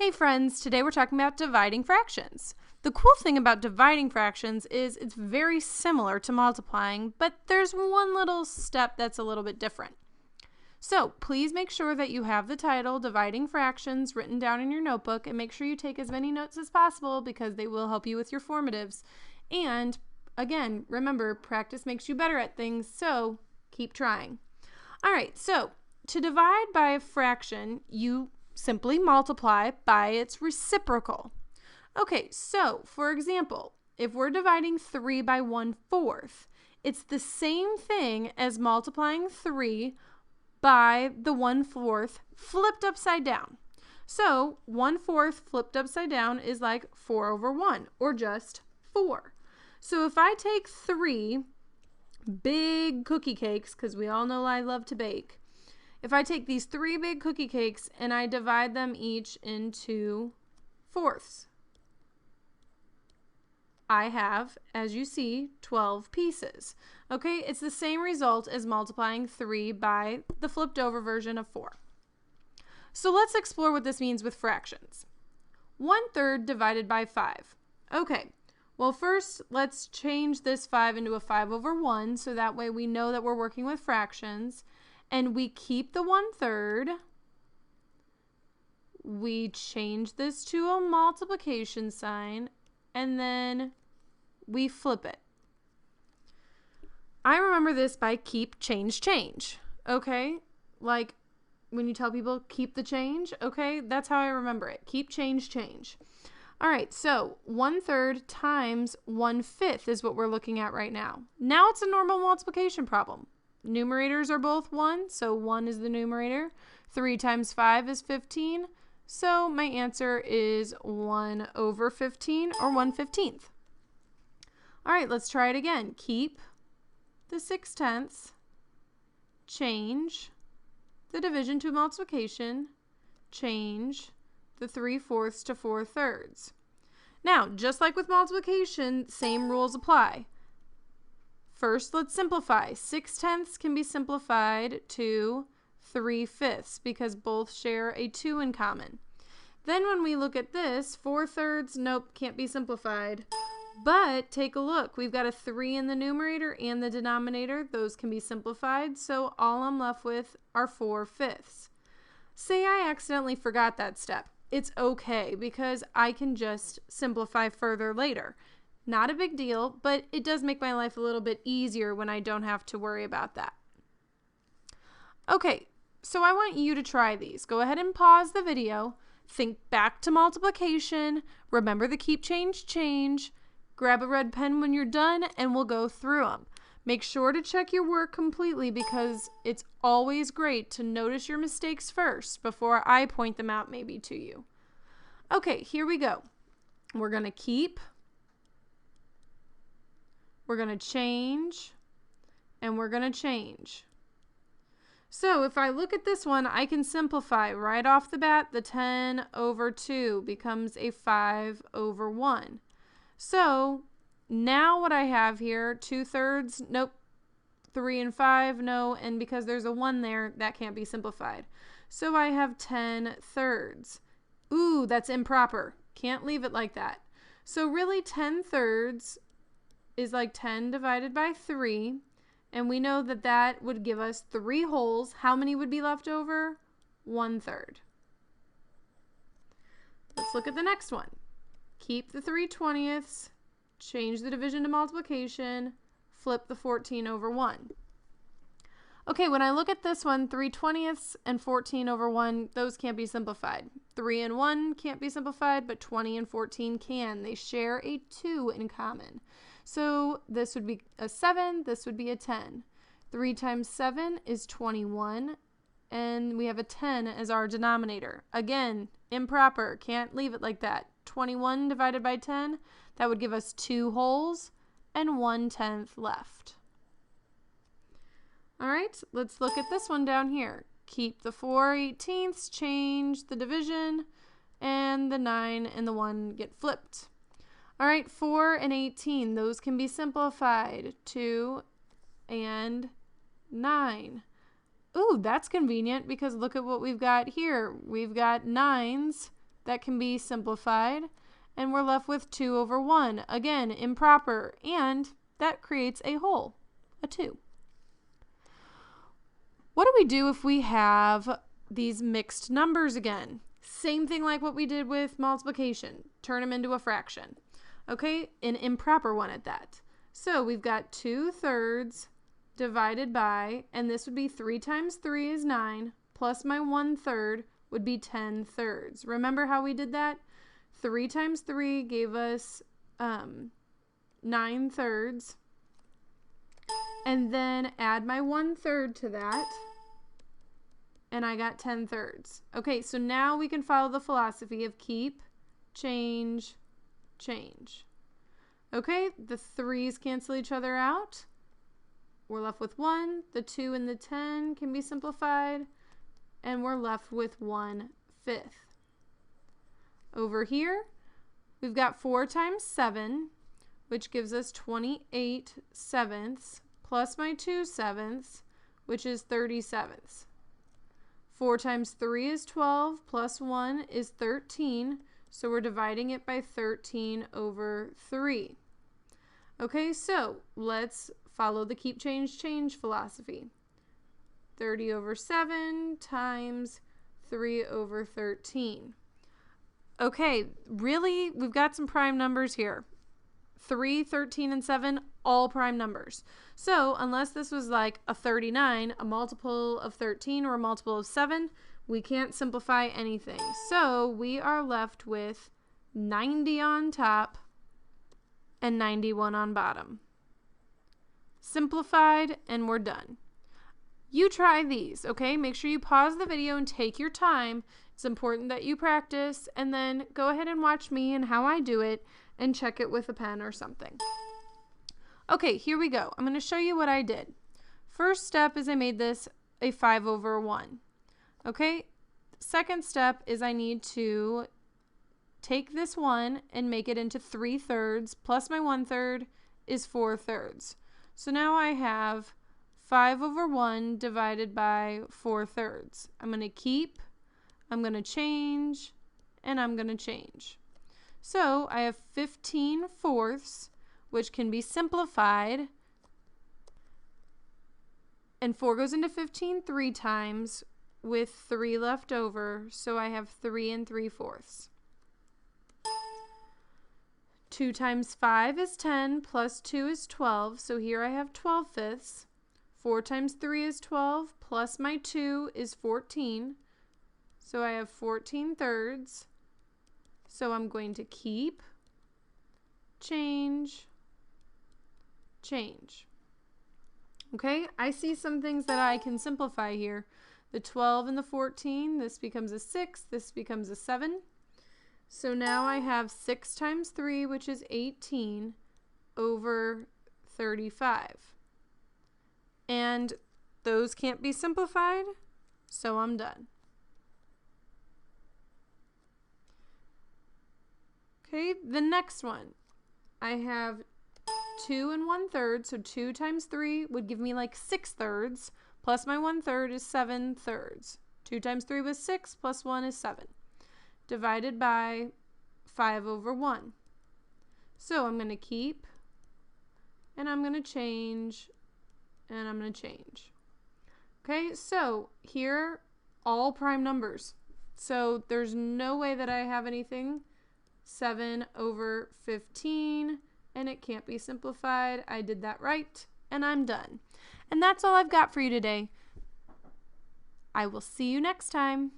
Hey friends, today we're talking about dividing fractions. The cool thing about dividing fractions is it's very similar to multiplying, but there's one little step that's a little bit different. So please make sure that you have the title, Dividing Fractions, written down in your notebook, and make sure you take as many notes as possible because they will help you with your formatives. And again, remember, practice makes you better at things, so keep trying. All right, so to divide by a fraction, you simply multiply by its reciprocal. Okay, so for example, if we're dividing 3 by 1/4, it's the same thing as multiplying 3 by the 1/4 flipped upside down. So 1/4 flipped upside down is like 4/1, or just 4. So if I take 3 big cookie cakes, because we all know I love to bake, if I take these 3 big cookie cakes and I divide them each into fourths, I have, as you see, 12 pieces. Okay, it's the same result as multiplying 3 by the flipped over version of 4. So let's explore what this means with fractions. 1/3 divided by 5. Okay, well first let's change this 5 into a 5/1 so that way we know that we're working with fractions. And we keep the 1/3. We change this to a multiplication sign, and then we flip it. I remember this by keep, change, change. Okay? Like when you tell people keep the change, okay? That's how I remember it. Keep, change, change. All right, so 1/3 times 1/5 is what we're looking at right now. Now it's a normal multiplication problem. Numerators are both 1, so 1 is the numerator. 3 times 5 is 15, so my answer is 1/15, or 1/15. All right, let's try it again. Keep the 6/10, change the division to multiplication, change the 3/4 to 4/3. Now, just like with multiplication, same rules apply. First, let's simplify. 6/10 can be simplified to 3/5 because both share a 2 in common. Then when we look at this, 4/3, nope, can't be simplified. But take a look. We've got a 3 in the numerator and the denominator. Those can be simplified, so all I'm left with are 4/5. Say I accidentally forgot that step. It's okay because I can just simplify further later. Not a big deal, but it does make my life a little bit easier when I don't have to worry about that. Okay, so I want you to try these. Go ahead and pause the video. Think back to multiplication. Remember the keep, change, change. Grab a red pen when you're done and we'll go through them. Make sure to check your work completely because it's always great to notice your mistakes first before I point them out maybe to you. Okay, here we go. We're going to keep. We're going to change, and we're going to change. So if I look at this one, I can simplify right off the bat. The 10/2 becomes a 5/1. So now what I have here, 2/3, nope, 3 and 5, no, and because there's a 1 there, that can't be simplified. So I have 10/3. Ooh, that's improper. Can't leave it like that. So really 10/3 is like 10 divided by 3, and we know that that would give us 3 wholes. How many would be left over? 1/3. Let's look at the next one. Keep the 3/20, change the division to multiplication, flip the 14/1. Okay, when I look at this one, 3/20 and 14/1, those can't be simplified. 3 and 1 can't be simplified, but 20 and 14 can. They share a 2 in common. So this would be a 7, this would be a 10. 3 times 7 is 21, and we have a 10 as our denominator. Again, improper, can't leave it like that. 21 divided by 10, that would give us 2 wholes and 1/10 left. All right, let's look at this one down here. Keep the 4/18, change the division, and the 9 and the 1 get flipped. All right, 4 and 18, those can be simplified. 2 and 9. Ooh, that's convenient because look at what we've got here. We've got 9s that can be simplified, and we're left with 2 over 1. Again, improper, and that creates a whole, a 2. What do we do if we have these mixed numbers again? Same thing like what we did with multiplication. Turn them into a fraction. Okay, an improper one at that. So we've got 2/3 divided by, and this would be 3 times 3 is 9, plus my 1/3 would be 10/3. Remember how we did that? 3 times 3 gave us 9/3. And then add my 1/3 to that, and I got 10/3. Okay, so now we can follow the philosophy of keep, change, change. Okay, the 3's cancel each other out. We're left with 1. The 2 and the 10 can be simplified, and we're left with 1/5. Over here, we've got 4 times 7, which gives us 28/7, plus my 2/7, which is 30/7. 4 times 3 is 12, plus 1 is 13, so we're dividing it by 13 over 3. Okay, so let's follow the keep, change, change philosophy. 30 over 7 times 3 over 13. Okay, really, we've got some prime numbers here. 3, 13, and 7, all prime numbers. So unless this was like a 39, a multiple of 13, or a multiple of 7, we can't simplify anything. So we are left with 90 on top and 91 on bottom. Simplified, and we're done. You try these, okay? Make sure you pause the video and take your time. It's important that you practice, and then go ahead and watch me and how I do it, and check it with a pen or something. Okay, here we go. I'm going to show you what I did. First step is I made this a 5 over 1. Okay, second step is I need to take this 1 and make it into 3/3, plus my 1/3 is 4/3. So now I have 5 over 1 divided by 4/3. I'm going to keep, I'm going to change, and I'm going to change. So I have 15/4, which can be simplified, and 4 goes into 15 3 times with 3 left over, so I have 3 3/4. 2 times 5 is 10, plus 2 is 12, so here I have 12/5. 4 times 3 is 12, plus my 2 is 14, so I have 14/3. So I'm going to keep, change, change. Okay, I see some things that I can simplify here. The 12 and the 14, this becomes a 6, this becomes a 7. So now I have 6 times 3, which is 18, over 35. And those can't be simplified, so I'm done. Okay, the next one. I have 2 and 1/3, so 2 times 3 would give me like 6/3, plus my 1/3 is 7/3. 2 times 3 was 6, plus 1 is 7. Divided by 5 over 1. So I'm going to keep, and I'm going to change, and I'm going to change. Okay, so here, all prime numbers. So there's no way that I have anything 7 over 15, and it can't be simplified. I did that right, and I'm done. And that's all I've got for you today. I will see you next time.